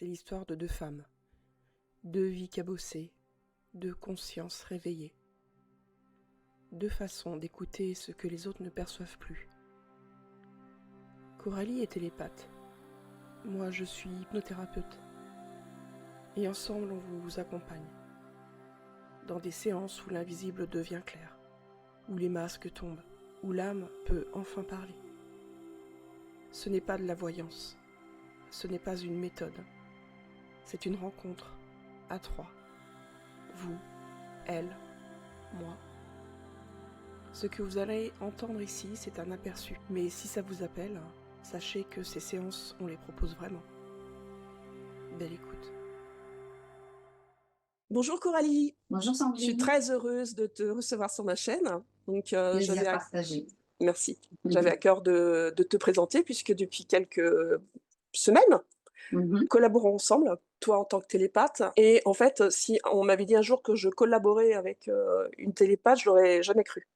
C'est l'histoire de deux femmes, deux vies cabossées, deux consciences réveillées, deux façons d'écouter ce que les autres ne perçoivent plus. Coralie est télépathe, moi je suis hypnothérapeute, et ensemble on vous accompagne dans des séances où l'invisible devient clair, où les masques tombent, où l'âme peut enfin parler. Ce n'est pas de la voyance, ce n'est pas une méthode, c'est une rencontre à trois. Vous, elle, moi. Ce que vous allez entendre ici, c'est un aperçu. Mais si ça vous appelle, sachez que ces séances, on les propose vraiment. Belle écoute. Bonjour Coralie. Bonjour Sandrine. Je suis très heureuse de te recevoir sur ma chaîne. Donc, Plaisir partagé. Merci. J'avais à cœur de te présenter puisque depuis quelques semaines, nous collaborons ensemble, toi en tant que télépathe. Et en fait, si on m'avait dit un jour que je collaborais avec une télépathe, je l'aurais jamais cru.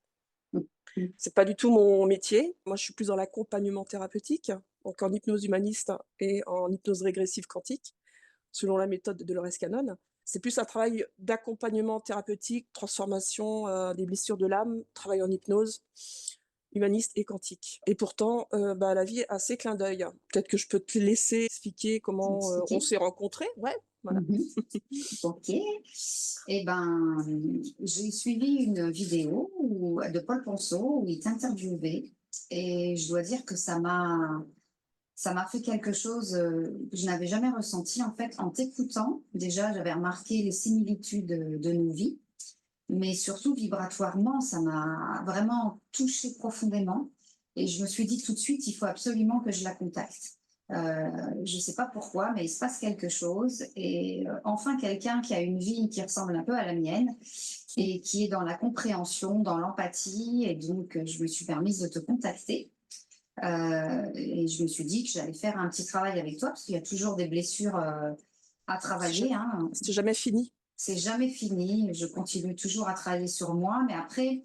C'est pas du tout mon métier. Moi, je suis plus dans l'accompagnement thérapeutique, donc en hypnose humaniste et en hypnose régressive quantique, selon la méthode de Dolores Cannon. C'est plus un travail d'accompagnement thérapeutique, transformation des blessures de l'âme, travail en hypnose humaniste et quantique. Et pourtant, la vie a ses clins d'œil. Peut-être que je peux te laisser expliquer comment on s'est rencontrés. Ouais, voilà. Ok. Eh ben, j'ai suivi une vidéo de Paul Ponceau où il t'interviewait et je dois dire que ça m'a fait quelque chose que je n'avais jamais ressenti. En fait, en t'écoutant, déjà, j'avais remarqué les similitudes de nos vies, mais surtout vibratoirement, ça m'a vraiment touchée profondément. Et je me suis dit tout de suite, il faut absolument que je la contacte. Je ne sais pas pourquoi, mais il se passe quelque chose. Et enfin, quelqu'un qui a une vie qui ressemble un peu à la mienne et qui est dans la compréhension, dans l'empathie. Et donc, je me suis permise de te contacter. Et je me suis dit que j'allais faire un petit travail avec toi, parce qu'il y a toujours des blessures à travailler. C'est jamais fini. C'est jamais fini. Je continue toujours à travailler sur moi. Mais après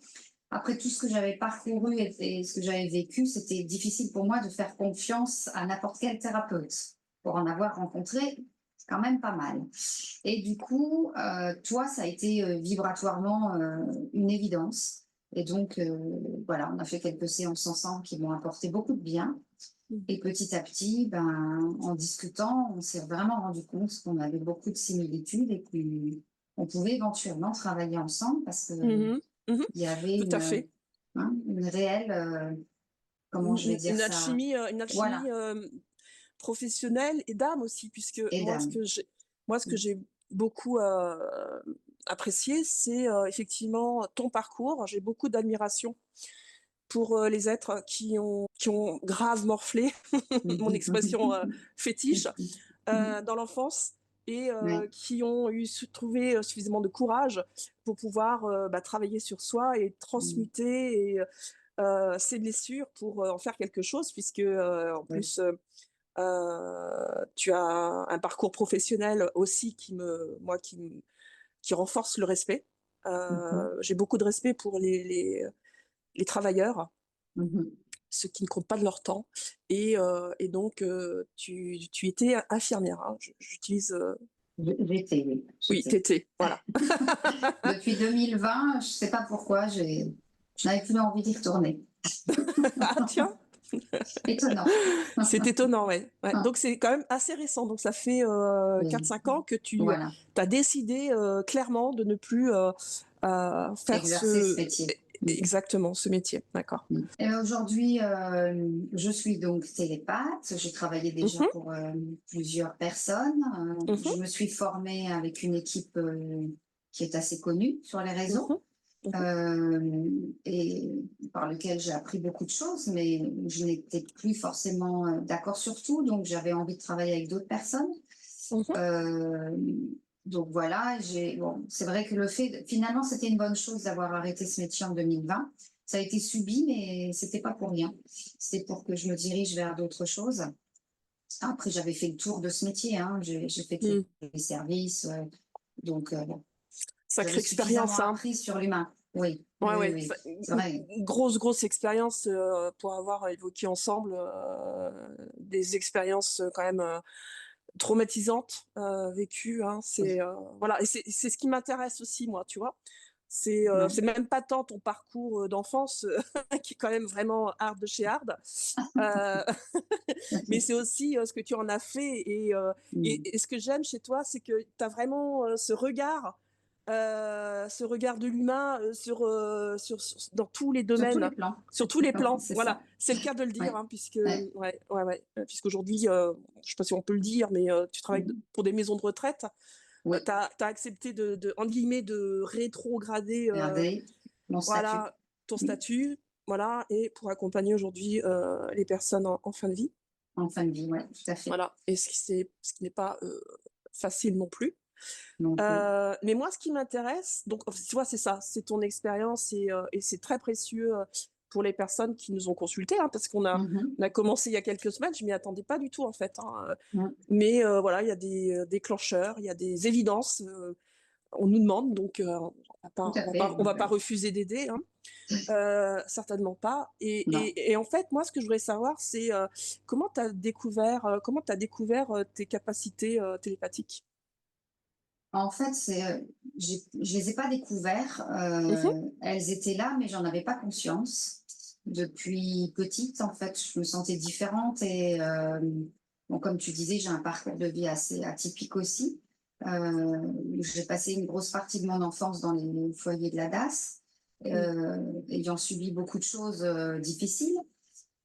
tout ce que j'avais parcouru et ce que j'avais vécu, c'était difficile pour moi de faire confiance à n'importe quel thérapeute. Pour en avoir rencontré quand même pas mal. Et du coup, toi, ça a été vibratoirement une évidence. Et donc, voilà, on a fait quelques séances ensemble qui m'ont apporté beaucoup de bien. Et petit à petit, en discutant, on s'est vraiment rendu compte qu'on avait beaucoup de similitudes et qu'on pouvait éventuellement travailler ensemble parce que il y avait une réelle, comment je vais dire une ça, alchimie voilà. Professionnelle et d'âme aussi, puisque Et moi, ce que j'ai beaucoup apprécié, c'est effectivement ton parcours. J'ai beaucoup d'admiration pour les êtres qui ont grave morflé, mon expression fétiche, dans l'enfance et qui ont trouvé suffisamment de courage pour pouvoir travailler sur soi et transmuter ces blessures pour en faire quelque chose, puisque en plus tu as un parcours professionnel aussi qui renforce le respect. J'ai beaucoup de respect pour les travailleurs, ceux qui ne comptent pas de leur temps. Et donc, tu étais infirmière. Hein. J'utilise... J'étais, oui. Oui, t'étais, voilà. Depuis 2020, je ne sais pas pourquoi, je n'avais plus envie d'y retourner. Ah, tiens. Étonnant. C'est étonnant, ouais. Donc, c'est quand même assez récent. Donc, ça fait 4-5 ans que tu as décidé clairement de ne plus faire exercer ce métier. Exactement, ce métier, d'accord. Et aujourd'hui, je suis donc télépathe. J'ai travaillé déjà pour plusieurs personnes. Je me suis formée avec une équipe qui est assez connue sur les réseaux. Et par lequel j'ai appris beaucoup de choses, mais je n'étais plus forcément d'accord sur tout, donc j'avais envie de travailler avec d'autres personnes. Donc voilà, c'est vrai que finalement, c'était une bonne chose d'avoir arrêté ce métier en 2020. Ça a été subi, mais c'était pas pour rien. C'était pour que je me dirige vers d'autres choses. Après, j'avais fait le tour de ce métier, j'ai fait tous les services, donc sacrée expérience, appris sur l'humain. Oui. Oui. C'est vrai. Grosse expérience pour avoir évoqué ensemble des expériences quand même traumatisantes vécues. Hein, voilà, et c'est ce qui m'intéresse aussi, moi, tu vois. C'est même pas tant ton parcours d'enfance qui est quand même vraiment hard de chez hard, mais c'est aussi ce que tu en as fait. Et ce que j'aime chez toi, c'est que tu as vraiment ce regard de l'humain dans tous les Sur tous domaines, les plans. sur tous les plans. C'est Voilà, ça. c'est le cas de le dire, Ouais. hein, puisque Ouais. puisqu'aujourd'hui, je sais pas si on peut le dire, mais tu travailles pour des maisons de retraite. Oui. Tu as accepté entre guillemets, de rétrograder Regardez mon statut. voilà, ton statut, voilà, et pour accompagner aujourd'hui les personnes en fin de vie. En fin de vie, oui, tout à fait. Voilà, et ce qui n'est pas facile non plus. Non plus. Mais moi, ce qui m'intéresse, donc tu vois, c'est ça, c'est ton expérience et c'est très précieux pour les personnes qui nous ont consultés, hein, parce on a commencé il y a quelques semaines, je m'y attendais pas du tout en fait. Hein, mais voilà, il y a des déclencheurs, il y a des évidences. On nous demande, donc on va pas refuser d'aider, hein, certainement pas. Et en fait, moi, ce que je voudrais savoir, c'est comment tu as découvert tes capacités télépathiques. En fait, je les ai pas découverts. Elles étaient là, mais j'en avais pas conscience. Depuis petite, en fait, je me sentais différente et bon, comme tu disais, j'ai un parcours de vie assez atypique aussi. J'ai passé une grosse partie de mon enfance dans les foyers de la DAS, ayant subi beaucoup de choses difficiles.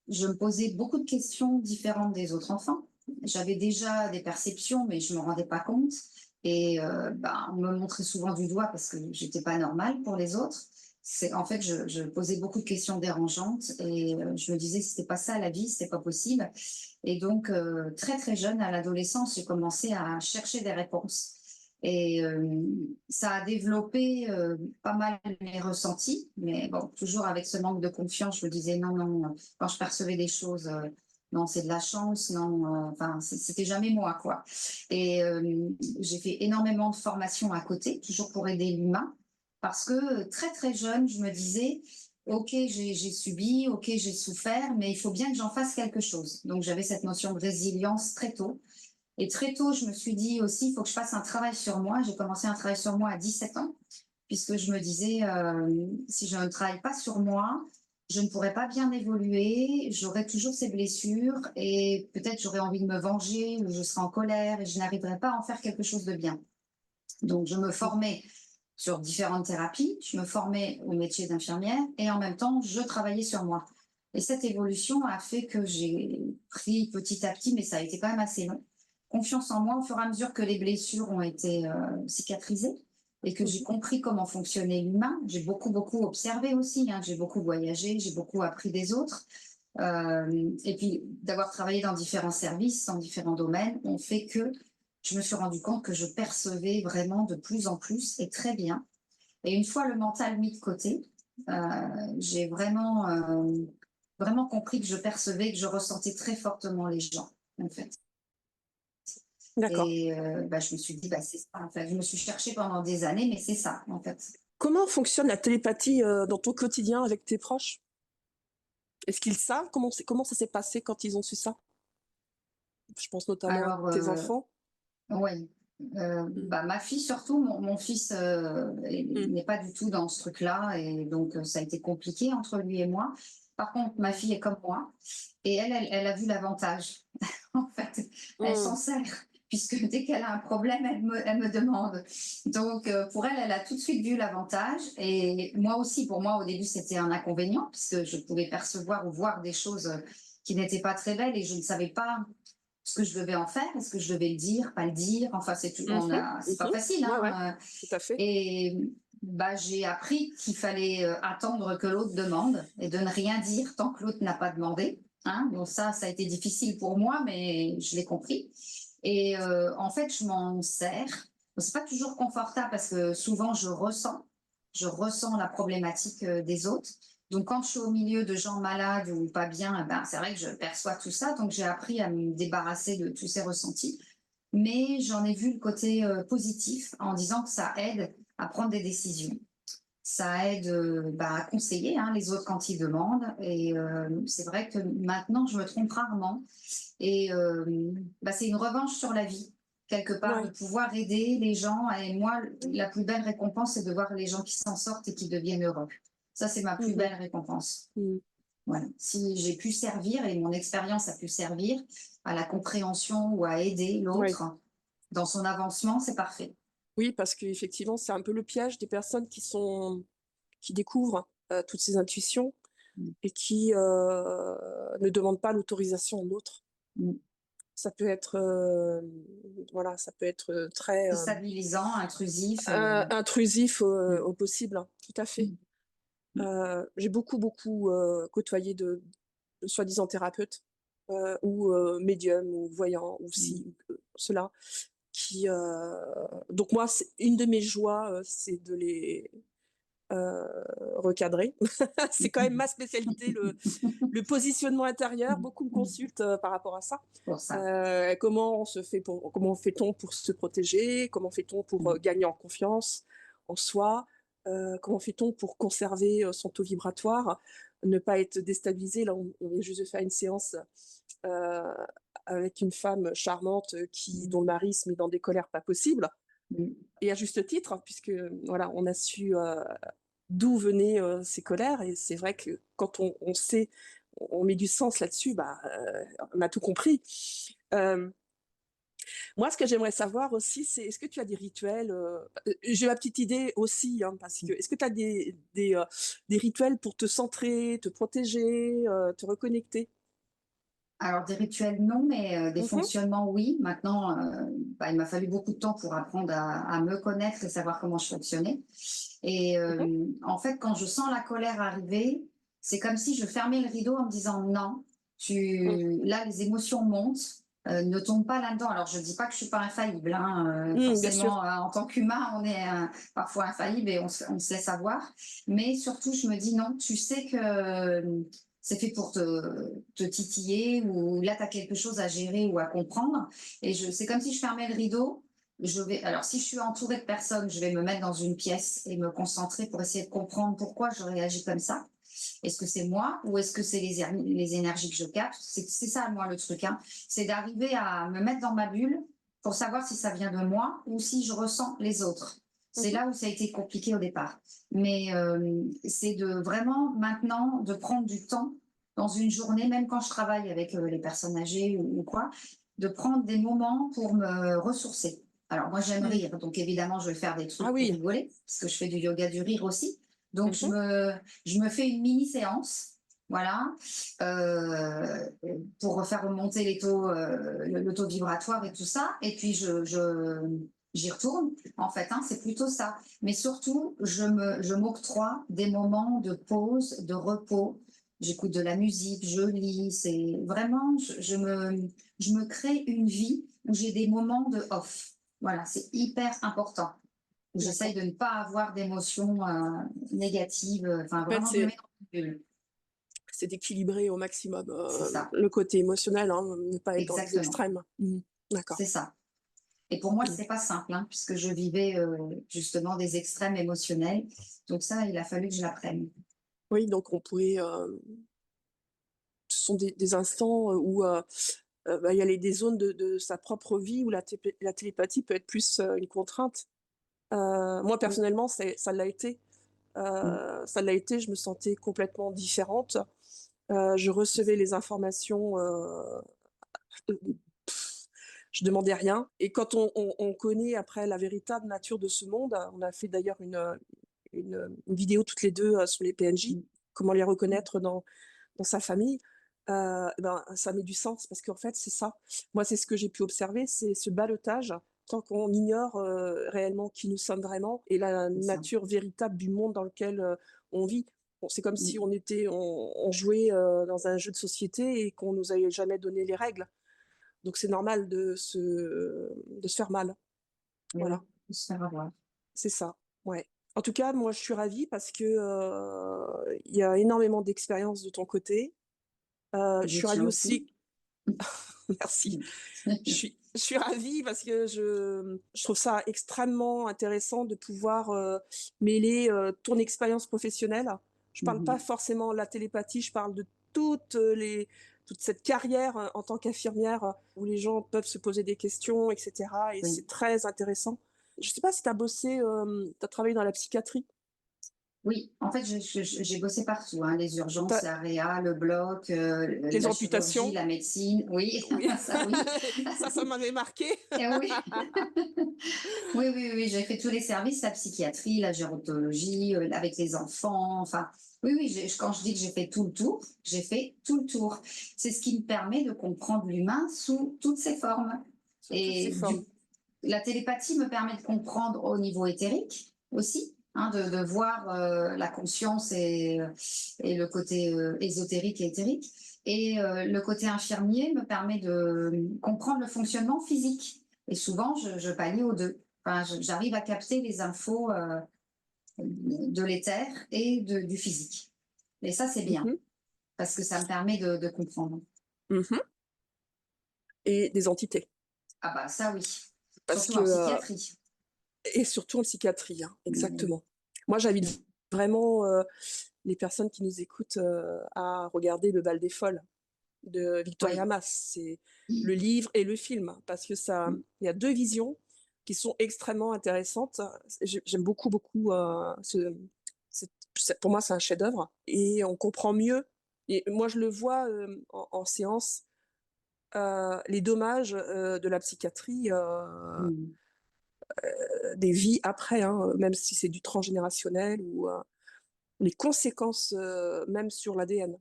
Je me posais beaucoup de questions différentes des autres enfants. J'avais déjà des perceptions, mais je ne me rendais pas compte. Et on me montrait souvent du doigt parce que j'étais pas normale pour les autres. En fait, je posais beaucoup de questions dérangeantes et je me disais c'était pas ça la vie, c'était pas possible. Et donc très très jeune, à l'adolescence, j'ai commencé à chercher des réponses. Et ça a développé pas mal mes ressentis, mais bon, toujours avec ce manque de confiance, je me disais non, non, quand je percevais des choses, non, c'est de la chance, non, enfin, c'était jamais moi, quoi. Et j'ai fait énormément de formations à côté, toujours pour aider l'humain, parce que très, très jeune, je me disais, ok, j'ai subi, ok, j'ai souffert, mais il faut bien que j'en fasse quelque chose. Donc, j'avais cette notion de résilience très tôt. Et très tôt, je me suis dit aussi, il faut que je fasse un travail sur moi. J'ai commencé un travail sur moi à 17 ans, puisque je me disais, si je ne travaille pas sur moi, je ne pourrais pas bien évoluer, j'aurais toujours ces blessures et peut-être j'aurais envie de me venger ou je serais en colère et je n'arriverais pas à en faire quelque chose de bien. Donc, je me formais sur différentes thérapies, je me formais au métier d'infirmière et en même temps, je travaillais sur moi. Et cette évolution a fait que j'ai pris petit à petit, mais ça a été quand même assez long, confiance en moi au fur et à mesure que les blessures ont été cicatrisées et que j'ai compris comment fonctionnait l'humain. J'ai beaucoup, beaucoup observé aussi, hein. J'ai beaucoup voyagé, j'ai beaucoup appris des autres. Et puis, d'avoir travaillé dans différents services, dans différents domaines, ont fait que je me suis rendu compte que je percevais vraiment de plus en plus et très bien. Et une fois le mental mis de côté, j'ai vraiment compris que je percevais, que je ressentais très fortement les gens, en fait. D'accord. Et je me suis dit, c'est ça, en fait. Je me suis cherchée pendant des années, mais c'est ça, en fait. Comment fonctionne la télépathie dans ton quotidien avec tes proches? Est-ce qu'ils savent comment ça s'est passé quand ils ont su ça? Je pense notamment à Alors, tes enfants. oui. Ma fille, surtout, mon fils n'est pas du tout dans ce truc-là, et donc ça a été compliqué entre lui et moi. Par contre, ma fille est comme moi, et elle a vu l'avantage. En fait, elle s'en sert, puisque dès qu'elle a un problème, elle me demande. Donc, pour elle, elle a tout de suite vu l'avantage. Et moi aussi, pour moi, au début, c'était un inconvénient, puisque je pouvais percevoir ou voir des choses qui n'étaient pas très belles et je ne savais pas ce que je devais en faire. Est-ce que je devais le dire, pas le dire? Enfin, c'est pas facile. Ouais, Hein. tout à fait. Et j'ai appris qu'il fallait attendre que l'autre demande et de ne rien dire tant que l'autre n'a pas demandé. Hein. Donc ça a été difficile pour moi, mais je l'ai compris. Et en fait, je m'en sers. C'est pas toujours confortable parce que souvent je ressens la problématique des autres. Donc quand je suis au milieu de gens malades ou pas bien, c'est vrai que je perçois tout ça. Donc j'ai appris à me débarrasser de tous ces ressentis. Mais j'en ai vu le côté positif en disant que ça aide à prendre des décisions. Ça aide à conseiller hein, les autres quand ils demandent. Et c'est vrai que maintenant, je me trompe rarement. Et c'est une revanche sur la vie, quelque part, de Ouais. pouvoir aider les gens. Et moi, la plus belle récompense, c'est de voir les gens qui s'en sortent et qui deviennent heureux. Ça, c'est ma plus Mmh. belle récompense. Mmh. Voilà. Si j'ai pu servir et mon expérience a pu servir à la compréhension ou à aider Ouais. l'autre dans son avancement, c'est parfait. Oui, parce qu'effectivement, c'est un peu le piège des personnes qui découvrent, toutes ces intuitions Mm. et qui, ne demandent pas l'autorisation de l'autre. Mm. Ça peut être, voilà, ça peut être, très, Déstabilisant, intrusif. intrusif Mm. au possible, hein, tout à fait. Mm. Mm. J'ai beaucoup, beaucoup, côtoyé de soi-disant thérapeutes, ou médiums ou voyants ou Mm. ci ou cela qui, donc moi, c'est une de mes joies, c'est de les, heu, recadrer. C'est quand même ma spécialité, le positionnement intérieur. Beaucoup me consultent, par rapport à ça. Pour ça. Comment fait-on pour se protéger? Comment fait-on pour, Mm. gagner en confiance en soi? Comment fait-on pour conserver, son taux vibratoire? Ne pas être déstabilisé? Là, on vient juste de faire une séance, heu, avec une femme charmante, dont le mari se met dans des colères pas possibles Mm. et à juste titre, hein, puisque, voilà, on a su, d'où venaient, ces colères et c'est vrai que quand on sait, on met du sens là-dessus, on a tout compris. Hem, Moi, ce que j'aimerais savoir aussi, c'est est-ce que tu as des rituels, j'ai ma petite idée aussi, hein, parce que est-ce que tu as des rituels pour te centrer, te protéger, te reconnecter? Alors, des rituels, non, mais des Mmh. fonctionnements, oui. Maintenant, il m'a fallu beaucoup de temps pour apprendre à me connaître et savoir comment je fonctionnais. Et Mmh. en fait, quand je sens la colère arriver, c'est comme si je fermais le rideau en me disant non, Mmh. là, les émotions montent. Ne tombe pas là-dedans. Alors, je ne dis pas que je suis pas infaillible. Hein, Mmh, bien sûr. forcément, en tant qu'humain, on est parfois infaillible et on se laisse avoir. Mais surtout, je me dis non, tu sais que c'est fait pour te titiller ou là, tu as quelque chose à gérer ou à comprendre. Et c'est comme si je fermais le rideau. Alors, si je suis entourée de personnes, je vais me mettre dans une pièce et me concentrer pour essayer de comprendre pourquoi je réagis comme ça. Est-ce que c'est moi ou est-ce que c'est les énergies que je capte? C'est ça, moi, le truc. Hein. C'est d'arriver à me mettre dans ma bulle pour savoir si ça vient de moi ou si je ressens les autres. C'est Mmh. là où ça a été compliqué au départ. Mais c'est de vraiment maintenant de prendre du temps dans une journée, même quand je travaille avec les personnes âgées ou quoi, de prendre des moments pour me ressourcer. Alors moi j'aime Mmh. rire, donc évidemment je vais faire des Ah trucs pour oui. rigoler, parce que je fais du yoga du rire aussi. Donc Mmh. je me fais une mini séance, voilà, pour refaire remonter les taux, le taux vibratoire et tout ça. Et puis j'y retourne, en fait, hein, c'est plutôt ça. Mais surtout, je m'octroie des moments de pause, de repos. J'écoute de la musique, je lis. C'est vraiment, je me crée une vie où j'ai des moments de off. Voilà, c'est hyper important. J'essaye D'accord. de ne pas avoir d'émotions négatives. Enfin, En fait, vraiment, je me mets dans une bulle. c'est d'équilibrer au maximum, C'est ça, le côté émotionnel, hein, ne pas être dans les exactement. extrêmes. Mmh. D'accord. C'est ça. Et pour moi, Mmh. c'est pas simple, hein, puisque je vivais justement des extrêmes émotionnels. Donc ça, il a fallu que je l'apprenne. Oui, donc on pourrait, ce sont des instants, où, il y a des zones de sa propre vie où la télépathie peut être plus, une contrainte. Moi Oui. personnellement, ça l'a été. Mm. Ça l'a été, je me sentais complètement différente. Je recevais les informations, heu, je demandais rien et quand on connaît après la véritable nature de ce monde, on a fait d'ailleurs une vidéo toutes les 2 sur les PNJ, Mm. comment les reconnaître dans sa famille, ça met du sens parce qu'en fait, c'est ça. Moi, c'est ce que j'ai pu observer, c'est ce ballotage tant qu'on ignore, réellement qui nous sommes vraiment et la C'est ça. nature véritable du monde dans lequel, on vit. Bon, c'est comme si Mm. on jouait, dans un jeu de société et qu'on nous avait jamais donné les règles. Donc c'est normal de se faire mal. Et oui, Voilà, faut se faire avoir. c'est ça, ouais. En tout cas, moi, je suis ravie parce que, il y a énormément d'expérience de ton côté. Je Du suis ravie tien aussi. aussi merci. Mm. Je suis Je suis ravie parce que je trouve ça extrêmement intéressant de pouvoir mêler ton expérience professionnelle. Je parle pas forcément de la télépathie, je parle de toute cette carrière en tant qu'infirmière où les gens peuvent se poser des questions, etc. Et Oui. c'est très intéressant. Je sais pas si tu as bossé, tu as travaillé dans la psychiatrie. Oui, en fait, j'ai bossé partout, hein, les urgences, la réa, le bloc, Les la chirurgie, amputations, la médecine. Oui, oui. ça oui. Ça m'avait marqué. Et oui. Oui, oui, oui, j'ai fait tous les services, la psychiatrie, la gérontologie, avec les enfants. Enfin, oui, oui, quand je dis que j'ai fait tout le tour, j'ai fait tout le tour. C'est ce qui me permet de comprendre l'humain sous toutes ses formes. Sous toutes ses Et formes. la télépathie me permet de comprendre au niveau éthérique aussi, hein, de voir la conscience et le côté ésotérique et éthérique. Et le côté infirmier me permet de comprendre le fonctionnement physique. Et souvent, je pallie aux deux. Enfin, j'arrive à capter les infos de l'éther et du physique. Et ça, c'est bien, Mhm. parce que ça me permet de comprendre. Mhm. Et des entités. Ah bah ça, oui. Parce Surtout que, en psychiatrie. et surtout en psychiatrie, hein, Mm. exactement. Moi, j'invite vraiment les personnes qui nous écoutent à regarder Le Bal des Folles de Victoria Oui. Mass. C'est le livre et le film, parce que il y a deux visions qui sont extrêmement intéressantes. J'aime beaucoup, beaucoup. Pour moi, c'est un chef-d'œuvre et on comprend mieux. Et moi, je le vois en séance, les dommages de la psychiatrie, Mm. des vies après, hein, même si c'est du transgénérationnel ou les conséquences même sur l'ADN.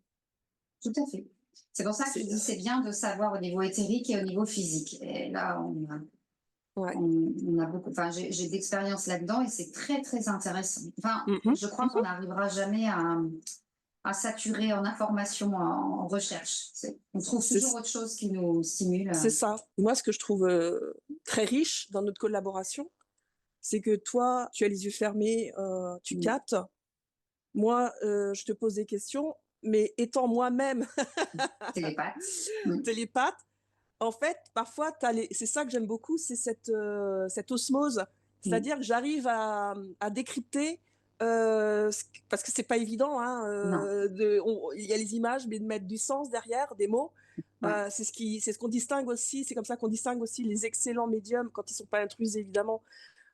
Tout à fait. C'est pour ça que je C'est dis c'est bien de savoir au niveau éthérique et au niveau physique. Et là, ouais. on a beaucoup. Enfin, j'ai d'expérience là-dedans et c'est très, très intéressant. Enfin, Mhm, je crois qu'on mhm. n'arrivera jamais à saturer en information, en recherche. On trouve toujours C'est autre chose qui nous stimule. c'est ça. Moi, ce que je trouve très riche dans notre collaboration, c'est que toi, tu as les yeux fermés, tu Mm. captes. Moi, je te pose des questions, mais étant moi-même Télépathe. Mm. télépathe, en fait, parfois, c'est ça que j'aime beaucoup, c'est cette osmose. Mm. C'est-à-dire que j'arrive à décrypter, parce que c'est pas évident, hein, Non. il y a les images, mais de mettre du sens derrière, des mots. Ouais. C'est ce qu'on distingue aussi, c'est comme ça qu'on distingue aussi les excellents médiums quand ils sont pas intrusés, évidemment.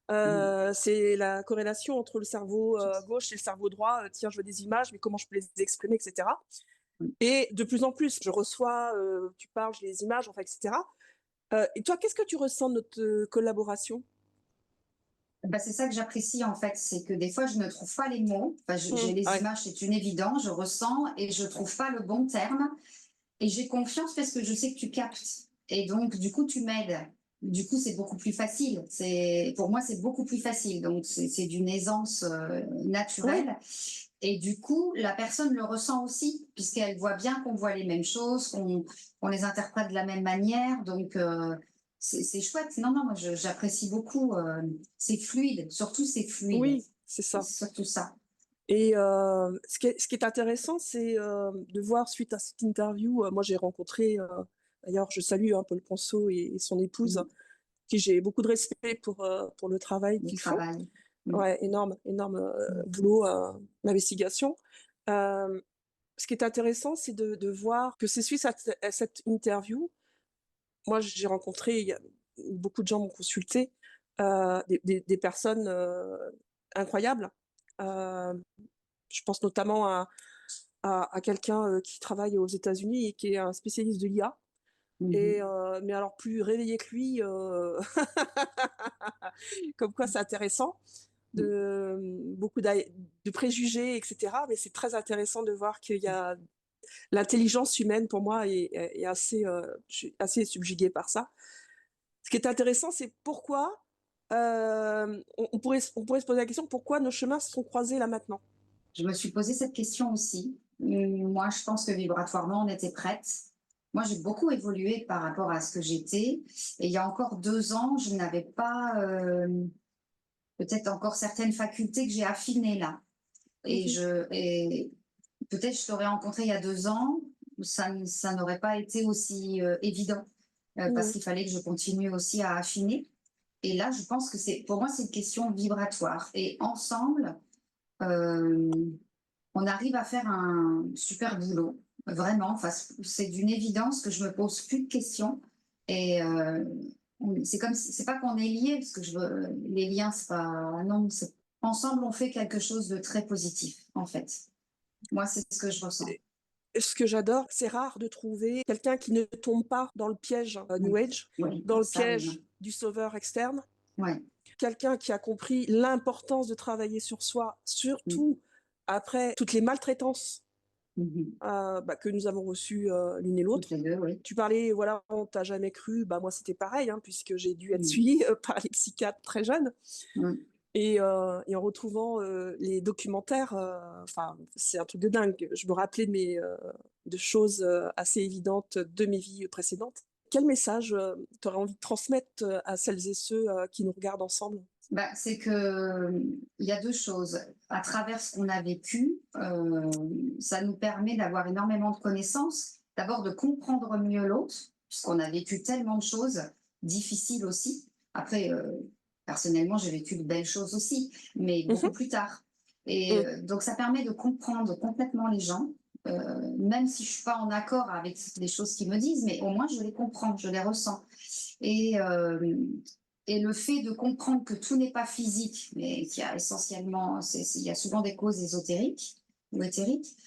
Mm. C'est la corrélation entre le cerveau gauche et le cerveau droit. Tiens, je veux des images, mais comment je peux les exprimer, etc. Mm. Et de plus en plus, je reçois, tu parles, j'ai les images, enfin, etc. Et toi, qu'est-ce que tu ressens de notre collaboration? Bah, c'est ça que j'apprécie en fait, c'est que des fois je ne trouve pas les mots. Enfin, j'ai les Ouais. images, c'est une évidence, je ressens et je trouve pas le bon terme. Et j'ai confiance parce que je sais que tu captes. Et donc, du coup, tu m'aides. Du coup, c'est beaucoup plus facile. Pour moi, c'est beaucoup plus facile. Donc, c'est d'une aisance Oui, naturelle. Et du coup, la personne le ressent aussi, puisqu'elle voit bien qu'on voit les mêmes choses, qu'on les interprète de la même manière. Donc, c'est chouette. Non, non, moi, j'apprécie beaucoup. C'est fluide. Surtout, c'est fluide. oui, c'est C'est ça. surtout ça. Et ce qui est intéressant, c'est de voir suite à cette interview, moi j'ai rencontré, d'ailleurs je salue Paul Ponceau et son épouse, Mm. qui j'ai beaucoup de respect pour le travail Le qu'ils font. travail. Mm. Ouais, énorme, énorme Mm. boulot d'investigation. Ce qui est intéressant, c'est de voir que c'est suite à cette interview. Moi, j'ai rencontré, beaucoup de gens m'ont consulté, des personnes incroyables. Euh, je pense notamment à quelqu'un qui travaille aux États-Unis et qui est un spécialiste de l'IA. Et, Mhm. mais alors plus réveillé que lui, comme quoi c'est intéressant, beaucoup de préjugés, etc. Mais c'est très intéressant de voir qu'il y a l'intelligence humaine, pour moi, est assez, je suis assez subjuguée par ça. Ce qui est intéressant, c'est pourquoi on pourrait se poser la question pourquoi nos chemins se sont croisés là maintenant. Je me suis posé cette question aussi. Moi, je pense que vibratoirement, on était prête. Moi, j'ai beaucoup évolué par rapport à ce que j'étais. Et il y a encore 2 ans, je n'avais pas peut-être encore certaines facultés que j'ai affinées là. Mhm. Et peut-être je t'aurais rencontré il y a 2 ans, ça n'aurait pas été aussi évident. parce qu'il fallait que je continue aussi à affiner. Et là, je pense que pour moi, c'est une question vibratoire. Et ensemble, on arrive à faire un super boulot. Vraiment, enfin, c'est d'une évidence que je me pose plus de questions. Et c'est pas qu'on est liés, parce que les liens, c'est pas, non, ensemble, on fait quelque chose de très positif, en fait. Moi, c'est ce que je ressens. Ce que j'adore, c'est rare de trouver quelqu'un qui ne tombe pas dans le piège New Age, dans le piège du sauveur externe. Quelqu'un qui a compris l'importance de travailler sur soi, surtout après toutes les maltraitances que nous avons reçues l'une et l'autre. Tu parlais, voilà, on t'a jamais cru. Moi, c'était pareil, puisque j'ai dû être suivie par les psychiatres très jeunes. Et en retrouvant les documentaires, c'est un truc de dingue. Je me rappelais de choses assez évidentes de mes vies précédentes. Quel message tu aurais envie de transmettre à celles et ceux qui nous regardent ensemble? C'est que il y a deux choses. À travers ce qu'on a vécu, ça nous permet d'avoir énormément de connaissances. D'abord, de comprendre mieux l'autre, puisqu'on a vécu tellement de choses difficiles aussi. Après, personnellement, j'ai vécu de belles choses aussi, mais beaucoup plus tard. Et donc, ça permet de comprendre complètement les gens, même si je suis pas en accord avec les choses qu'ils me disent, mais au moins je les comprends, je les ressens. Et le fait de comprendre que tout n'est pas physique, mais qu'il y a essentiellement, il y a souvent des causes ésotériques ou éthériques,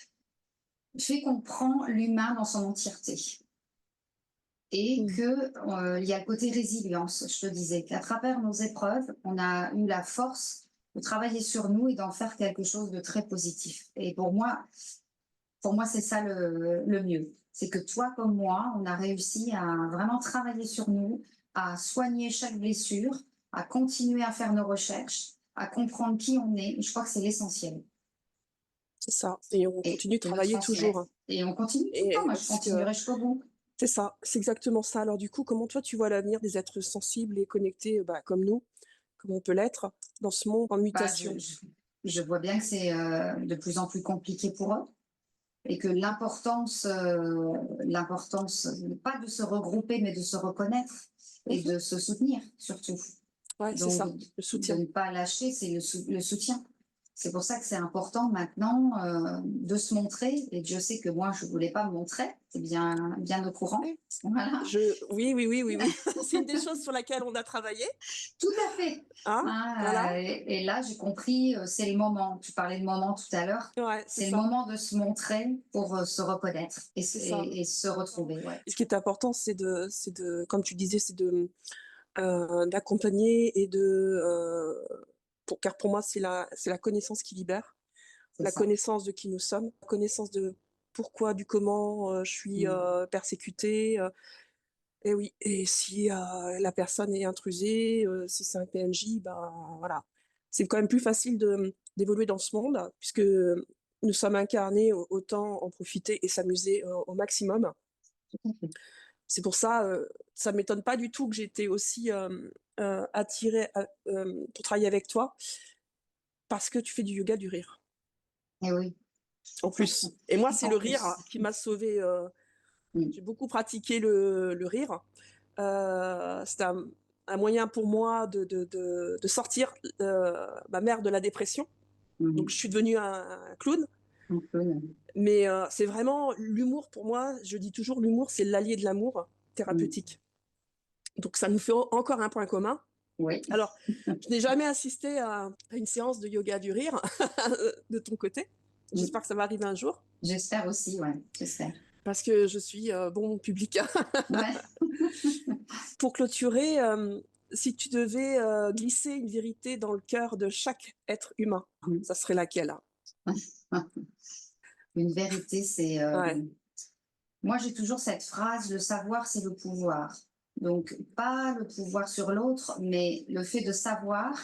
fait qu'on prend l'humain dans son entièreté. Et qu'il y a le côté résilience, je te disais, qu'à travers nos épreuves, on a eu la force de travailler sur nous et d'en faire quelque chose de très positif. Et pour moi, c'est ça le mieux. C'est que toi comme moi, on a réussi à vraiment travailler sur nous, à soigner chaque blessure, à continuer à faire nos recherches, à comprendre qui on est. Et je crois que c'est l'essentiel. C'est ça. Et on continue de travailler toujours. Et on continue tout le temps. Moi, je continuerai jusqu'au bout. C'est ça. C'est exactement ça. Alors du coup, comment toi, tu vois l'avenir des êtres sensibles et connectés comme nous, comme on peut l'être, dans ce monde en mutation? Je vois bien que c'est de plus en plus compliqué pour eux. Et que l'importance, pas de se regrouper, mais de se reconnaître et de se soutenir, surtout. Ouais, c'est ça, le soutien. De ne pas lâcher, c'est le soutien. C'est pour ça que c'est important maintenant de se montrer. Et Dieu sait que moi, je ne voulais pas me montrer. C'est bien au courant. Voilà. Oui. C'est une des choses sur laquelle on a travaillé. Tout à fait. Voilà. Et là, j'ai compris, c'est le moment. Tu parlais de moment tout à l'heure. C'est le moment de se montrer pour se reconnaître et se retrouver. Ouais. Et ce qui est important, c'est de, comme tu disais, c'est d'accompagner et car pour moi, c'est la connaissance qui libère, connaissance de qui nous sommes, la connaissance de pourquoi, du comment je suis persécutée. Et oui, et si la personne est intrusée, si c'est un PNJ, voilà. C'est quand même plus facile d'évoluer dans ce monde, puisque nous sommes incarnés, autant en profiter et s'amuser au maximum. C'est pour ça, ça ne m'étonne pas du tout que j'ai été aussi attirée pour travailler avec toi, parce que tu fais du yoga du rire. Et oui. En plus. Et moi, c'est le rire qui m'a sauvée. J'ai beaucoup pratiqué le rire. C'est un moyen pour moi de sortir ma mère de la dépression. Donc, je suis devenue un clown. Mais c'est vraiment l'humour pour moi. Je dis toujours, l'humour, c'est l'allié de l'amour thérapeutique. Donc, ça nous fait encore un point commun. Oui. Alors, je n'ai jamais assisté à une séance de yoga du rire de ton côté. J'espère que ça va arriver un jour. J'espère aussi, ouais, j'espère. Parce que je suis bon public. Pour clôturer, si tu devais glisser une vérité dans le cœur de chaque être humain, ça serait laquelle? Une vérité, c'est... Moi, j'ai toujours cette phrase, le savoir, c'est le pouvoir. Donc, pas le pouvoir sur l'autre, mais le fait de savoir,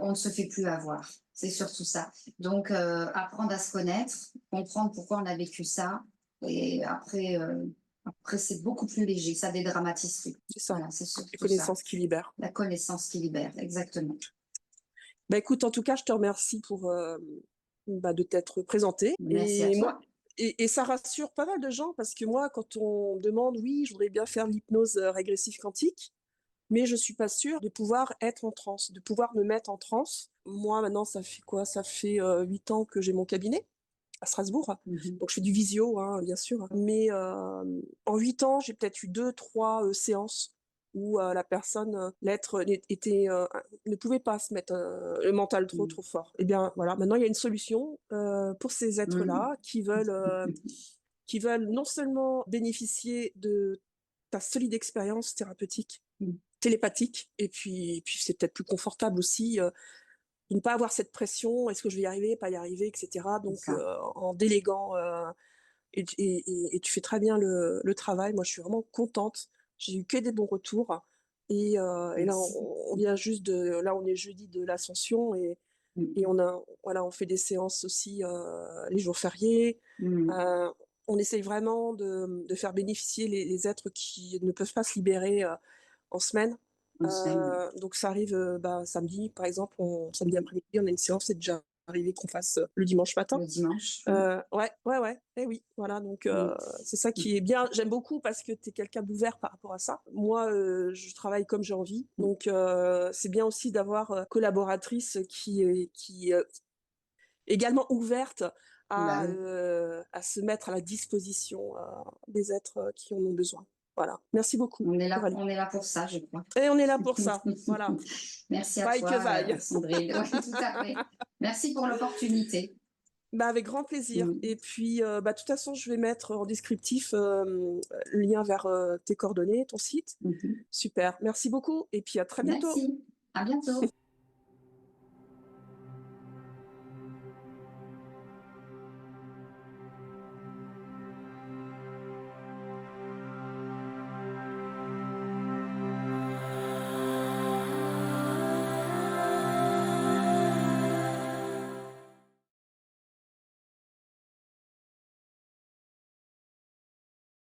on ne se fait plus avoir. C'est surtout ça. Donc, apprendre à se connaître, comprendre pourquoi on a vécu ça, et après, c'est beaucoup plus léger, ça dédramatise tout. C'est ça, voilà, c'est surtout la connaissance qui libère. La connaissance qui libère, exactement. Écoute, en tout cas, je te remercie pour de t'être présentée. Merci à toi. Et ça rassure pas mal de gens parce que moi, quand on me demande: «Oui, je voudrais bien faire de l'hypnose, régressive quantique, mais je suis pas sûre de pouvoir être en transe, de pouvoir me mettre en transe». Moi, maintenant, ça fait quoi? Ça fait, 8 ans que j'ai mon cabinet à Strasbourg. Mmh. Donc je fais du visio, hein, bien sûr. Mais, en 8 ans, j'ai peut-être eu 2-3 séances où, la personne, l'être était, ne pouvait pas se mettre, le mental Mmh. trop fort. Et bien, voilà, maintenant il y a une solution, pour ces Mmh. êtres-là qui veulent non seulement bénéficier de ta solide expérience thérapeutique, Mmh. télépathique, et puis c'est peut-être plus confortable aussi, de ne pas avoir cette pression: «Est-ce que je vais y arriver, pas y arriver?» et cetera. C'est Donc, ça. en déléguant, et tu fais très bien le travail. Moi, je suis vraiment contente. J'ai eu que des bons retours, et là, Merci. on vient juste de là, on est jeudi de l'Ascension, et Mmh. on a voilà, on fait des séances aussi, les jours fériés. Mmh. Heu, on essaye vraiment de faire bénéficier les êtres qui ne peuvent pas se libérer, en semaine. En semaine, Donc ça arrive, bah, samedi, par exemple, samedi oui. après-midi, on a une séance. C'est déjà arrivé qu'on fasse, le dimanche matin. Le dimanche, oui. Ouais, ouais, ouais, et oui, voilà, donc, Mmh. c'est ça Mmh. qui est bien. J'aime beaucoup parce que tu es quelqu'un d'ouvert par rapport à ça. Moi, je travaille comme j'ai envie, Mmh. donc, c'est bien aussi d'avoir, collaboratrice qui est également ouverte Bah, oui. à se mettre à la disposition, des êtres, qui en ont besoin. Voilà. Merci beaucoup, Coralie. On est là pour ça, je crois. Et on est là pour ça, voilà. Merci à Vaille que toi, vaille. Sandrine. Oui, tout à fait. Merci pour l'opportunité. Bah, avec grand plaisir, Mmh. et puis, bah, de toute façon, je vais mettre en descriptif, le lien vers, tes coordonnées, ton site. Mmh mh. Super, merci beaucoup et puis à très bientôt. Merci. À bientôt.